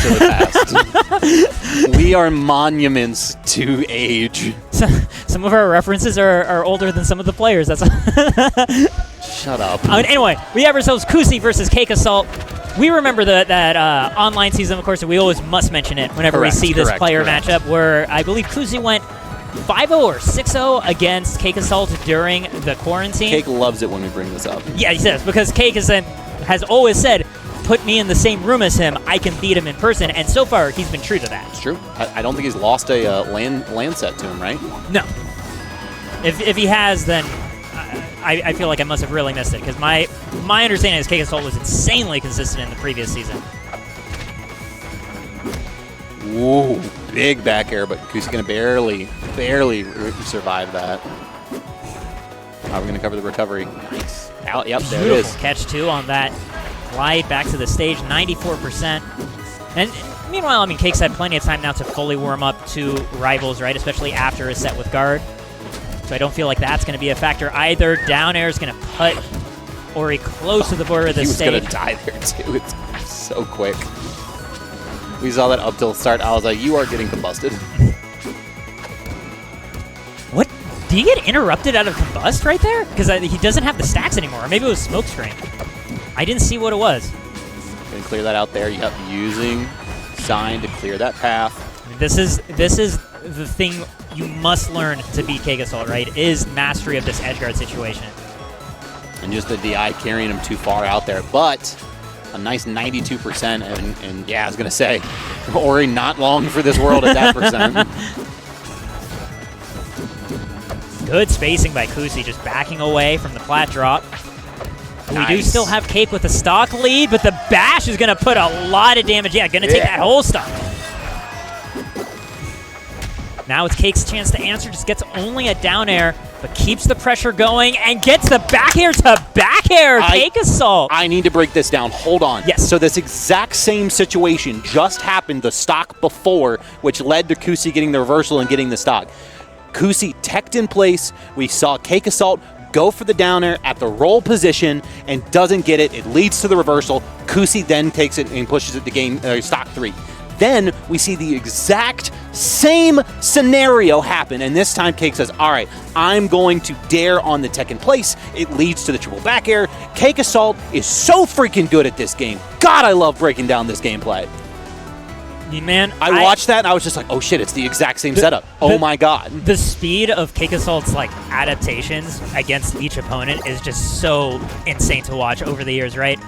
to the past. We are monuments to age. Some of our references are older than some of the players. That's Shut up. Anyway, we have ourselves Kusi versus CakeAssault. We remember that online season, of course, and we always must mention it whenever we see this player matchup, where I believe Kusi went 5-0 or 6-0 against CakeAssault during the quarantine. Cake loves it when we bring this up. Yeah, he says, because Cake has always said, put me in the same room as him, I can beat him in person, and so far, he's been true to that. It's true. I don't think he's lost a land set to him, right? No. If he has, then I feel like I must have really missed it, because my understanding is CakeAssault was insanely consistent in the previous season. Whoa, big back air, but Kusi's going to barely survive that. We're going to cover the recovery. Nice. Out, yep, there it is. Beautiful catch, too, on that glide back to the stage, 94%. And meanwhile, I mean, Cake's had plenty of time now to fully warm up to rivals, right, especially after his set with guard. So I don't feel like that's going to be a factor either. Down air is going to put Ori close to the border of the stage. He was going to die there, too. It's so quick. We saw that up till start. I was like, you are getting combusted. What? Did he get interrupted out of combust right there? Because he doesn't have the stacks anymore. Or maybe it was smoke screen. I didn't see what it was. Going to clear that out there. Yep, using sign to clear that path. This is the thing you must learn to beat CakeAssault, right? Is mastery of this edgeguard situation. And just the DI carrying him too far out there. But a nice 92%. And yeah, I was going to say, Ori not long for this world at that percent. Good spacing by Kusi, just backing away from the flat drop. Nice. We do still have Cake with a stock lead, but the bash is going to put a lot of damage. Yeah, going to take that whole stock. Now it's Cake's chance to answer. Just gets only a down air, but keeps the pressure going and gets the back air to back air. CakeAssault. I need to break this down. Hold on. Yes. So this exact same situation just happened the stock before, which led to Kusi getting the reversal and getting the stock. Kusi teched in place. We saw CakeAssault go for the down air at the roll position and doesn't get it. It leads to the reversal. Kusi then takes it and pushes it to game stock 3. Then we see the exact same scenario happen, and this time Cake says, all right, I'm going to dare on the tech in place. It leads to the triple back air. CakeAssault is so freaking good at this game. God, I love breaking down this gameplay. Man, I watched that and I was just like, oh shit, it's the exact same setup. Oh my god. The speed of CakeAssault's like adaptations against each opponent is just so insane to watch over the years, right?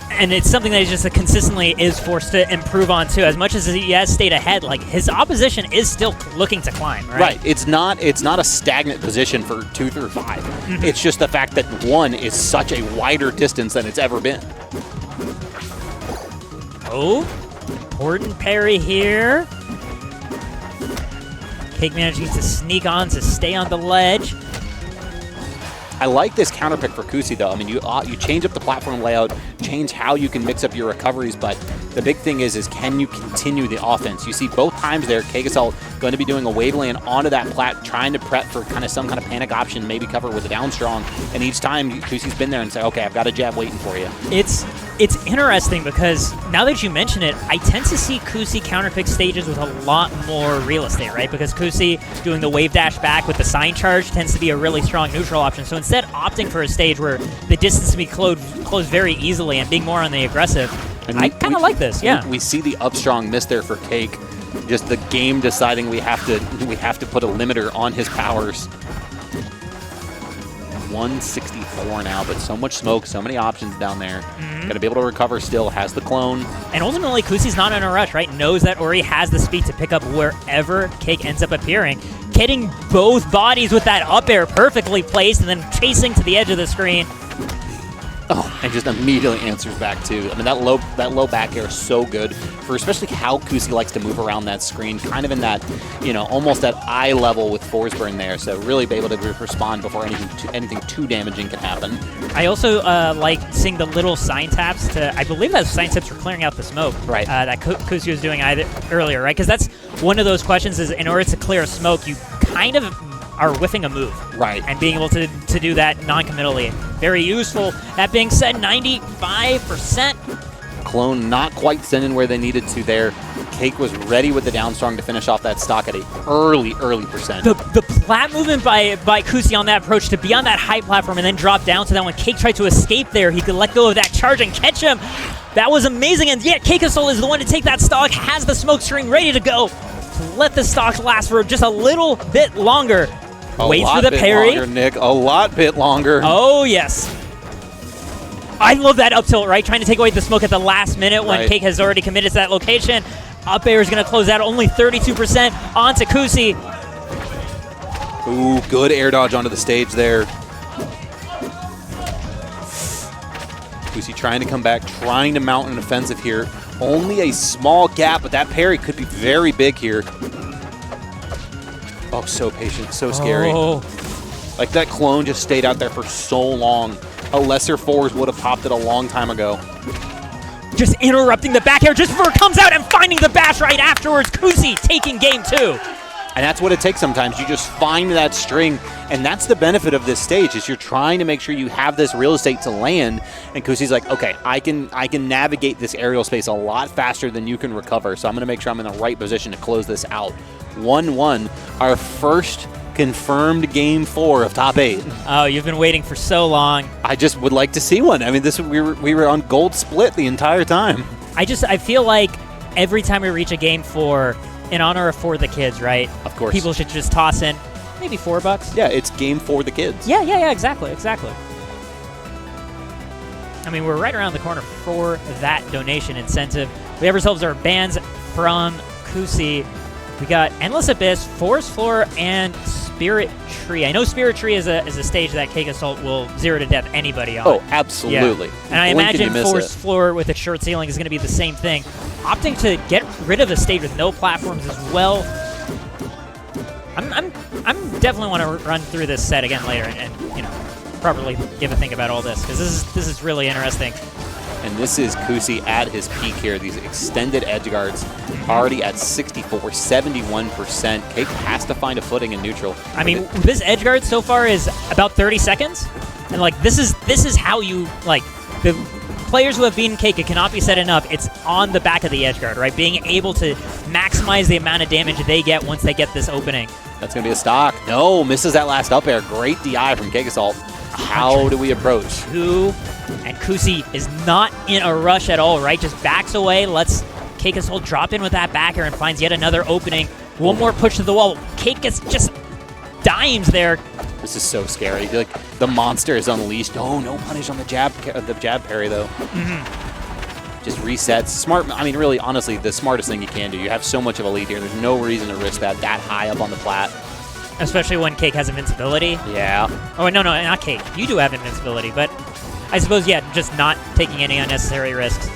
And it's something that he just consistently is forced to improve on too. As much as he has stayed ahead, like his opposition is still looking to climb, right? Right. It's not a stagnant position for 2 through 5. Mm-hmm. It's just the fact that 1 is such a wider distance than it's ever been. Oh, important parry here. Cake managing to sneak on to stay on the ledge. I like this counter pick for Kusi, though. I mean, you change up the platform layout, change how you can mix up your recoveries, but the big thing is can you continue the offense? You see both times there, CakeAssault going to be doing a wave land onto that plat, trying to prep for kind of some kind of panic option, maybe cover with a down strong, and each time Kusi's been there and say, okay, I've got a jab waiting for you. It's interesting because now that you mention it, I tend to see Kusi counterpick stages with a lot more real estate, right? Because Kusi doing the wave dash back with the sign charge tends to be a really strong neutral option. So instead opting for a stage where the distance can be closed very easily and being more on the aggressive, and I kind of like this, yeah. We see the up strong miss there for Cake. Just the game deciding we have to put a limiter on his powers. 164 now, but so much smoke, so many options down there. Going to be able to recover still, has the clone. And ultimately, Kusi's not in a rush, right? Knows that Ori has the speed to pick up wherever Cake ends up appearing. Getting both bodies with that up air perfectly placed and then chasing to the edge of the screen. Oh, and just immediately answers back too. I mean, that low back air is so good for especially how Kusi likes to move around that screen, kind of in that, almost at eye level with Forsburn there. So really be able to respond before anything too damaging can happen. I also like seeing the little sign taps I believe those sign taps were clearing out the smoke. Right. That Kusi was doing earlier, right? Because that's one of those questions is in order to clear a smoke, you kind of are whiffing a move. Right. And being able to do that non-committally. Very useful. That being said, 95%. clone not quite sending where they needed to there. Cake was ready with the down strong to finish off that stock at an early percent. The plat movement by Kusi on that approach to be on that high platform and then drop down so that when Cake tried to escape there, he could let go of that charge and catch him. That was amazing, and yeah, CakeAssault is the one to take that stock, has the smoke string ready to go. To let the stock last for just a little bit longer. Waits for the parry. Longer, Nick. A lot bit longer. Oh, yes. I love that up tilt, right? Trying to take away the smoke at the last minute when Cake has already committed to that location. Up air is going to close out only 32% onto Kusi. Ooh, good air dodge onto the stage there. Kusi trying to come back, trying to mount an offensive here. Only a small gap, but that parry could be very big here. Oh, so patient, so scary. Oh. Like that clone just stayed out there for so long. A lesser fours would have popped it a long time ago. Just interrupting the back air just before it comes out and finding the bash right afterwards. Kusi taking game 2. And that's what it takes sometimes. You just find that string, and that's the benefit of this stage is you're trying to make sure you have this real estate to land. And Kusi's like, okay, I can navigate this aerial space a lot faster than you can recover, so I'm going to make sure I'm in the right position to close this out. 1-1, our first confirmed game 4 of top 8. Oh, you've been waiting for so long. I just would like to see one. I mean, we were on gold split the entire time. I feel like every time we reach a game 4, in honor of 4TheKids, right? Of course. People should just toss in maybe $4. Yeah, it's game 4TheKids. Yeah, exactly. I mean, we're right around the corner for that donation incentive. We have ourselves our bands from Kusi. We got Endless Abyss, Forest Floor, and Spirit Tree. I know Spirit Tree is a stage that CakeAssault will 0 to death anybody on. Oh, absolutely. Yeah. And I imagine Forest Floor with a short ceiling is going to be the same thing. Opting to get rid of a stage with no platforms as well. I'm definitely want to run through this set again later and properly give a think about all this because this is really interesting. And this is Kusi at his peak here. These extended edge guards already at 64, 71%. Cake has to find a footing in neutral. I mean, this edge guard so far is about 30 seconds. And like this is how you like the players who have beaten Cake, it cannot be said enough. It's on the back of the edge guard, right? Being able to maximize the amount of damage they get once they get this opening. That's going to be a stock. No, misses that last up air. Great DI from CakeAssault. How do we approach? 2, and Kusi is not in a rush at all, right? Just backs away, lets CakeAssault drop in with that back air and finds yet another opening. One more push to the wall. Cake gets just dimes there. This is so scary. I feel like the monster is unleashed. Oh, no punish on the jab parry, though. Just resets. Smart. I mean, really, honestly, the smartest thing you can do. You have so much of a lead here. There's no reason to risk that high up on the plat. Especially when Cake has invincibility. Yeah. Oh, no, not Cake. You do have invincibility, but I suppose, yeah, just not taking any unnecessary risks.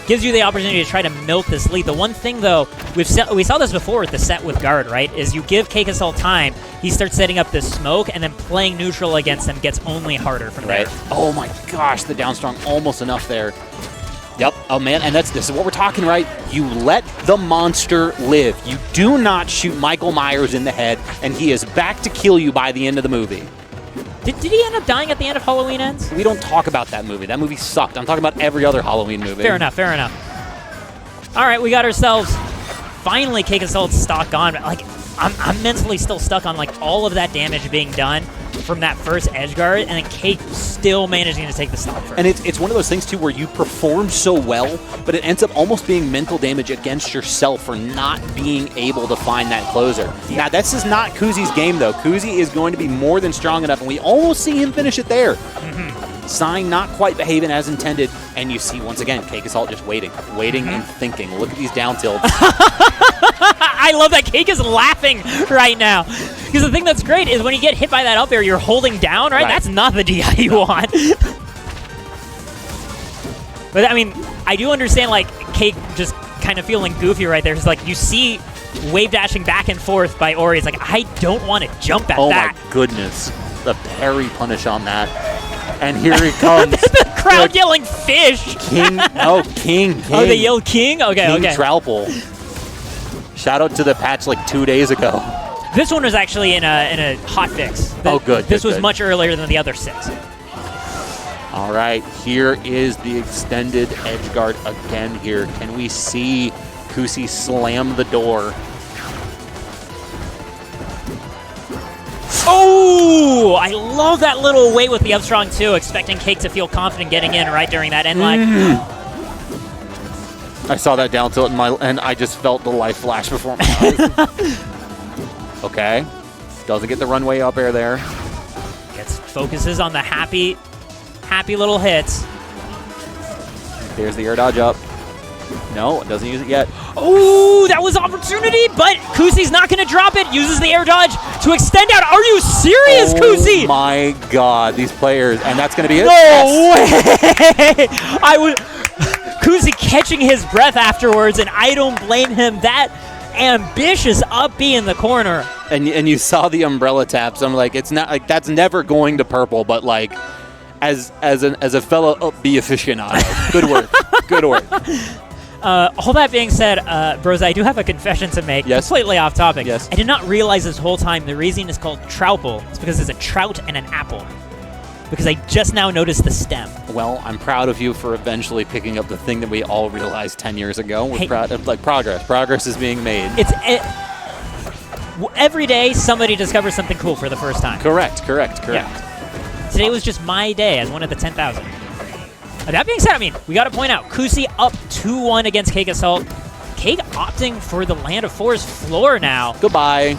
Gives you the opportunity to try to milk this lead. The one thing, though, we saw this before with the set with Guard, right, is you give CakeAssault time, he starts setting up this smoke, and then playing neutral against them gets only harder from there. Oh, my gosh, the down strong almost enough there. Yep. Oh, man, and this is what we're talking, right? You let the monster live. You do not shoot Michael Myers in the head, and he is back to kill you by the end of the movie. Did he end up dying at the end of Halloween Ends? We don't talk about that movie. That movie sucked. I'm talking about every other Halloween movie. Fair enough. All right, we got ourselves finally CakeAssault's stock gone. Like, I'm mentally still stuck on like all of that damage being done from that first edge guard, and then Cake still managing to take the stock first. And it's one of those things too where you perform so well, but it ends up almost being mental damage against yourself for not being able to find that closer. Yeah. Now, this is not Kusi's game though. Kusi is going to be more than strong enough, and we almost see him finish it there. Sign not quite behaving as intended, and you see once again CakeAssault just waiting and thinking. Look at these down tilts. I love that Cake is laughing right now. Because the thing that's great is when you get hit by that up air, you're holding down, right? That's not the DI you want. But I mean, I do understand like Cake just kind of feeling goofy right there. It's like you see wave dashing back and forth by Ori. It's like, I don't want to jump at that. Oh my goodness. The parry punish on that. And here he comes. The crowd yelling fish. King. King. Oh, they yelled King? Okay, King Trowple. Shout out to the patch like 2 days ago. This one was actually in a hot fix. Good. This was much earlier than the other 6. All right, here is the extended edge guard again here. Can we see kusi slam the door? Oh, I love that little weight with the up strong too, expecting Cake to feel confident getting in right during that end lag. I saw that down tilt and I just felt the life flash before my eyes. Okay, doesn't get the runway up air there. Focuses on the happy little hits. There's the air dodge up. No, it doesn't use it yet. Oh, that was opportunity, but kusi's not going to drop it. Uses the air dodge to extend out. Are you serious, kusi? Oh my God, these players, and that's going to be it. No way! Kusi catching his breath afterwards, and I don't blame him. That ambitious up B in the corner. And you saw the umbrella taps. I'm like, it's not like that's never going to purple, but like, as a fellow up B aficionado, good work, good work. All that being said, bros, I do have a confession to make. Yes. Completely off topic. Yes. I did not realize this whole time the reason is called Trouple. It's because there's a trout and an apple. Because I just now noticed the stem. Well, I'm proud of you for eventually picking up the thing that we all realized 10 years ago. We're proud of like progress. Progress is being made. Every day somebody discovers something cool for the first time. Correct. Yeah. Today was just my day as one of the 10,000. That being said, I mean, we got to point out, kusi up 2-1 against CakeAssault. Cake opting for the Land of Fours floor now. Goodbye.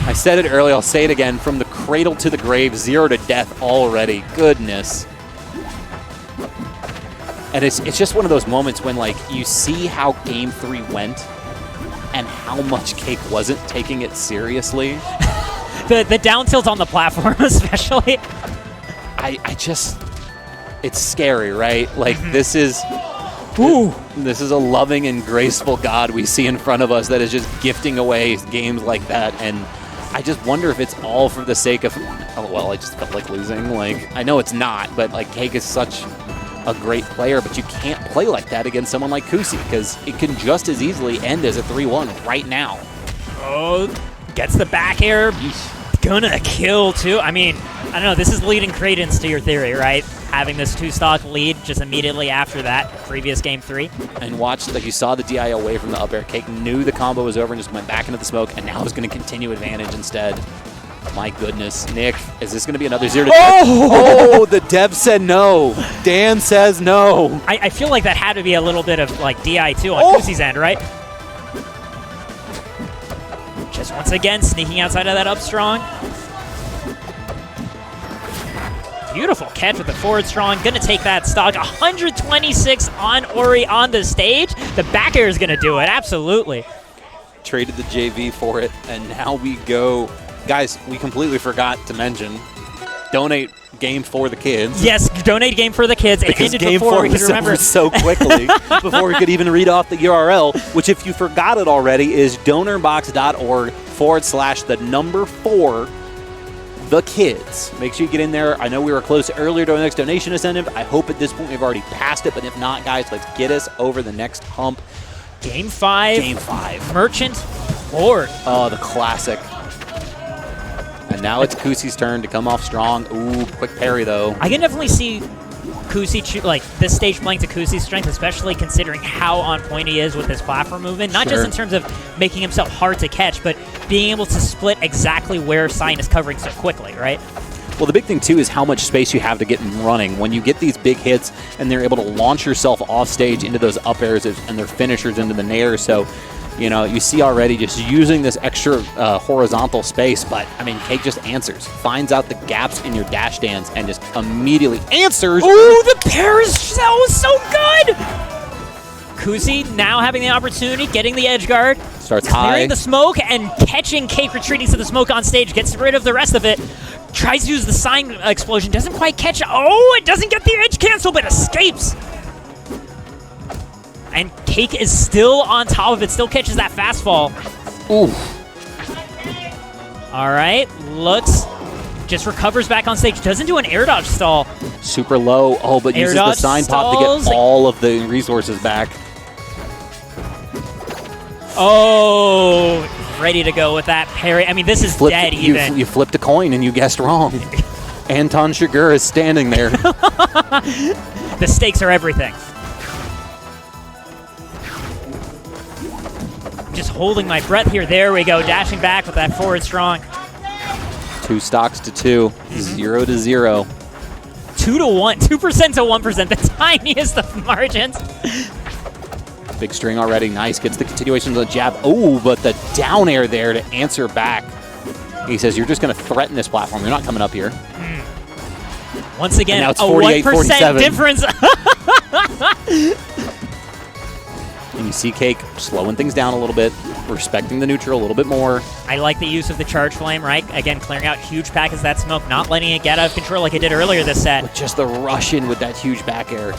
I said it earlier, I'll say it again. From the cradle to the grave, 0 to death already. Goodness. And it's just one of those moments when, like, you see how Game 3 went and how much Cake wasn't taking it seriously. the down tilt on the platform, especially. I just... It's scary, right? Like, this is a loving and graceful God we see in front of us that is just gifting away games like that. And I just wonder if it's all for the sake of, oh, well, I just felt like losing. Like, I know it's not, but like Cake is such a great player, but you can't play like that against someone like kusi because it can just as easily end as a 3-1 right now. Oh, gets the back air. Gonna kill, too. I mean, I don't know. This is leading credence to your theory, right? Having this 2-stock lead just immediately after that previous Game 3. And watch, like you saw the DI away from the up air. Cake knew the combo was over and just went back into the smoke, and now is going to continue advantage instead. My goodness. Nick, is this going to be another 0 to death? Oh, the dev said no. Dan says no. I feel like that had to be a little bit of like DI too on kusi's end, right? Just once again sneaking outside of that up strong. Beautiful catch with the forward strong. Gonna take that stock. 126 on Ori on the stage. The back air is gonna do it. Absolutely. Traded the JV for it, and now we go. Guys, we completely forgot to mention, donate game for the kids. Yes, donate game for the kids. It ended game before 4 we could was remember over so quickly, before we could even read off the URL, which if you forgot it already is donorbox.org/4TheKids. Make sure you get in there. I know we were close earlier to our next donation incentive. I hope at this point we've already passed it, but if not, guys, let's get us over the next hump. Game 5. Game 5. Merchant board. Oh, the classic. And now it's kusi's turn to come off strong. Ooh, quick parry, though. I can definitely see kusi, like, this stage playing to kusi's strength, especially considering how on point he is with his platform movement. Not just in terms of making himself hard to catch, but being able to split exactly where Sign is covering so quickly, right? Well, the big thing, too, is how much space you have to get running. When you get these big hits and they're able to launch yourself off stage into those up airs and their finishers into the nair. So, you know, you see already just using this extra horizontal space, but, I mean, Cake just answers. Finds out the gaps in your dash dance and just immediately answers. Ooh, the pair is so good! Kusi now having the opportunity, getting the edge guard. Starts clearing high. the smoke and catching Cake retreating to the smoke on stage. Gets rid of the rest of it. Tries to use the sign explosion. Doesn't quite catch it. Oh, it doesn't get the edge cancel, but escapes. And Cake is still on top of it. Still catches that fastball. Ooh. All right. Looks. Just recovers back on stage. Doesn't do an air dodge stall. Super low. Oh, but Air uses the sign pop to get all of the resources back. Oh, ready to go with that parry. I mean, this is dead even. You flipped a coin and you guessed wrong. Anton Chigurh is standing there. The stakes are everything. Just holding my breath here. There we go. Dashing back with that forward strong. 2 stocks to 2. 0 to 0. 2 to 1. 2% to 1%. The tiniest of margins. Big string already. Nice. Gets the continuation of the jab. Oh, but the down air there to answer back. He says, you're just going to threaten this platform. You're not coming up here. Once again, now it's a 1% difference. And you see Cake slowing things down a little bit, respecting the neutral a little bit more. I like the use of the charge flame, right? Again, clearing out huge packets of that smoke, not letting it get out of control like it did earlier this set. With just the rush in with that huge back air.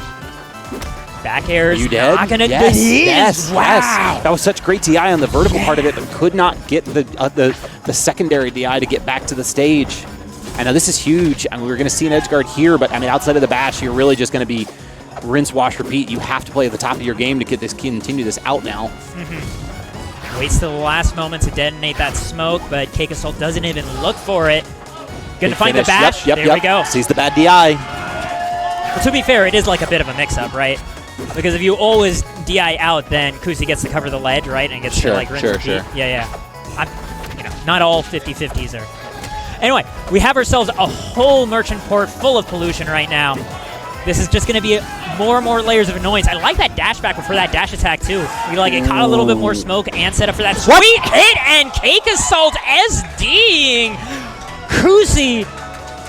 Back air is you dead? not going to... Yes, wow. yes. That was such great DI on the vertical part of it, but could not get the secondary DI to get back to the stage. I know this is huge. I mean, we were going to see an edge guard here, but I mean, outside of the bash, you're really just going to be rinse, wash, repeat. You have to play at the top of your game to get this, continue this out now. Waits till the last moment to detonate that smoke, but CakeAssault doesn't even look for it. Going to find the bash. Yep, there we go. Sees the bad DI. Well, to be fair, it is like a bit of a mix-up, right? Because if you always DI out, then kusi gets to cover the ledge, right? And gets to like rinse repeat. Sure. Yeah. Not all 50-50s are. Anyway, we have ourselves a whole merchant port full of pollution right now. This is just going to be more and more layers of annoyance. I like that dash back before that dash attack, too. It caught a little bit more smoke and set up for that sweet hit, and CakeAssault SDing kusi.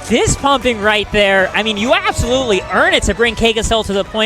Fist pumping right there. I mean, you absolutely earn it to bring CakeAssault to the point